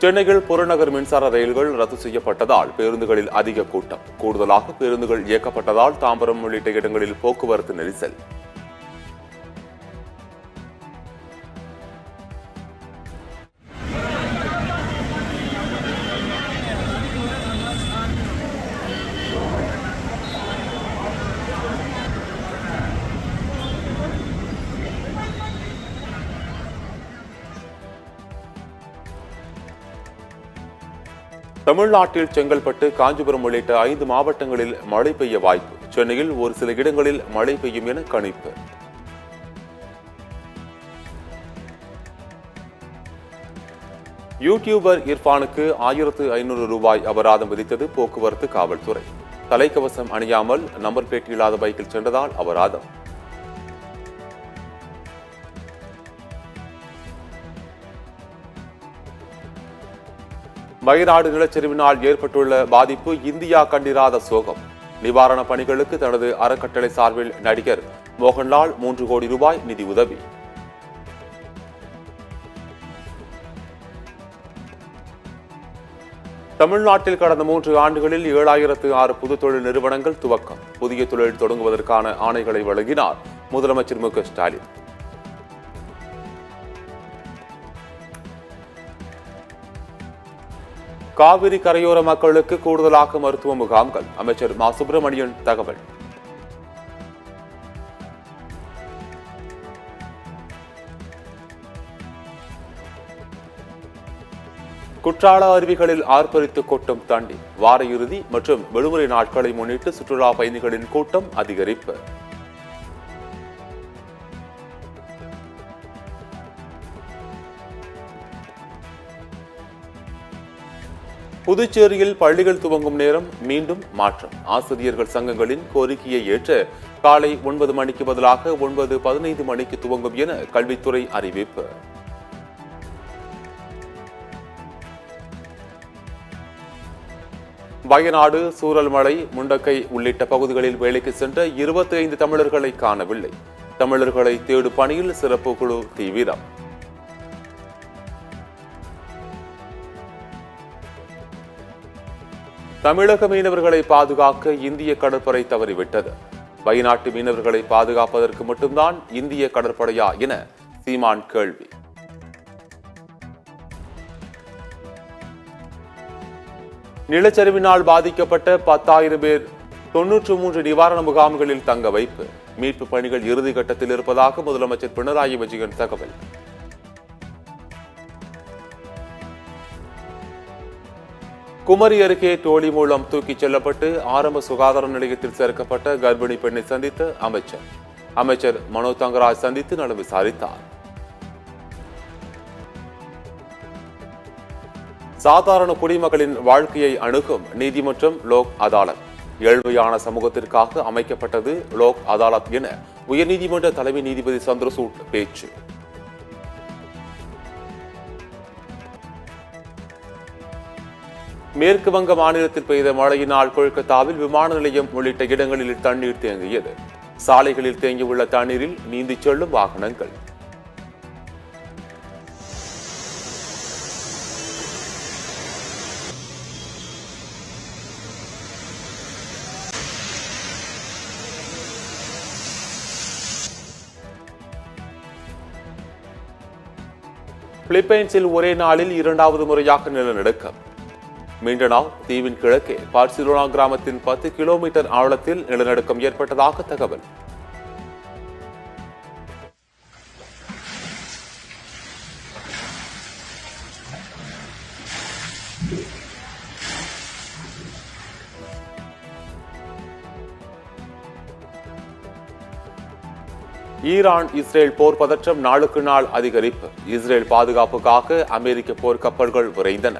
சென்னையில் புறநகர் மின்சார ரயில்கள் ரத்து செய்யப்பட்டதால் பேருந்துகளில் அதிக கூட்டம். கூடுதலாக பேருந்துகள் இயக்கப்பட்டதால் தாம்பரம் உள்ளிட்ட இடங்களில் போக்குவரத்து நெரிசல். தமிழ்நாட்டில் செங்கல்பட்டு, காஞ்சிபுரம் உள்ளிட்ட 5 மாவட்டங்களில் மழை பெய்ய வாய்ப்பு. சென்னையில் ஒரு சில இடங்களில் மழை பெய்யும் என கணிப்பு. யூடியூபர் இர்ஃபானுக்கு 1500 ரூபாய் அபராதம் விதித்தது போக்குவரத்து காவல்துறை. தலைக்கவசம் அணியாமல் நம்பர் பிளேட் இல்லாத பைக்கில் சென்றதால் அபராதம். வயநாடு நிலச்சரிவினால் ஏற்பட்டுள்ள பாதிப்பு இந்தியா கண்டிராத சோகம். நிவாரண பணிகளுக்கு தனது அறக்கட்டளை சார்பில் நடிகர் மோகன்லால் 3 கோடி ரூபாய் நிதி உதவி. தமிழ்நாட்டில் கடந்த 3 ஆண்டுகளில் 7006 புது தொழில் நிறுவனங்கள் துவக்கம். புதிய தொழில் தொடங்குவதற்கான ஆணைகளை வழங்கினார் முதலமைச்சர் மு க ஸ்டாலின். காவிரி கரையோர மக்களுக்கு கூடுதலாக மருத்துவ முகாம்கள். அமைச்சர் மா சுப்பிரமணியன் தகவல். குற்றால அருவிகளில் ஆர்ப்பரித்து கொட்டும் தண்ணீர். வார இறுதி மற்றும் விடுமுறை நாட்களை முன்னிட்டு சுற்றுலா பயணிகளின் கூட்டம் அதிகரிப்பு. புதுச்சேரியில் பள்ளிகள் துவங்கும் நேரம் மீண்டும் மாற்றம். ஆசிரியர்கள் சங்கங்களின் கோரிக்கையை ஏற்று காலை 9 மணிக்கு பதிலாக 9:15 மணிக்கு துவங்கும் என கல்வித்துறை அறிவிப்பு. வயநாடு, சூரல்மலை, முண்டக்கை உள்ளிட்ட பகுதிகளில் வேலைக்கு சென்ற 25 தமிழர்களை காணவில்லை. தமிழர்களை தேடும் பணியில் சிறப்பு குழு தீவிரம். தமிழக மீனவர்களை பாதுகாக்க இந்திய கடற்படை தவறிவிட்டது. வயநாட்டு மீனவர்களை பாதுகாப்பதற்கு மட்டும்தான் இந்திய கடற்படையா என சீமான் கேள்வி. நிலச்சரிவினால் பாதிக்கப்பட்ட 10,000 பேர் 93 நிவாரண முகாம்களில் தங்க வைப்பு. மீட்பு பணிகள் இறுதிக்கட்டத்தில் இருப்பதாக முதலமைச்சர் பினராயி விஜயன் தகவல். குமரி அருகே டோலி மூலம் தூக்கிச் செல்லப்பட்டு ஆரம்ப சுகாதார நிலையத்தில் சேர்க்கப்பட்ட கர்ப்பிணி பெண்ணை சந்தித்த அமைச்சர் மனோ தங்கராஜ் சந்தித்து நலம் விசாரித்தார். சாதாரண குடிமக்களின் வாழ்க்கையை அணுகும் நீதிமன்றம் லோக் அதாலத். ஏழ்மையான சமூகத்திற்காக அமைக்கப்பட்டது லோக் அதாலத் என உயர்நீதிமன்ற தலைமை நீதிபதி சந்திரசூட் பேச்சு. மேற்கு வங்க மாநிலத்தில் பெய்த மழையினால் கொல்கத்தாவில் விமான நிலையம் உள்ளிட்ட இடங்களில் தண்ணீர் தேங்கியது. சாலைகளில் தேங்கியுள்ள தண்ணீரில் நீந்திச் செல்லும் வாகனங்கள். பிலிப்பைன்ஸில் ஒரே நாளில் 2வது முறையாக நிலநடுக்கம். மிண்டனாவ் தீவின் கிழக்கே பார்சிலோனா கிராமத்தின் 10 கிலோமீட்டர் ஆழத்தில் நிலநடுக்கம் ஏற்பட்டதாக தகவல். ஈரான் இஸ்ரேல் போர் பதற்றம் நாளுக்கு நாள் அதிகரிப்பு. இஸ்ரேல் பாதுகாப்புக்காக அமெரிக்க போர் கப்பல்கள் விரைந்தன.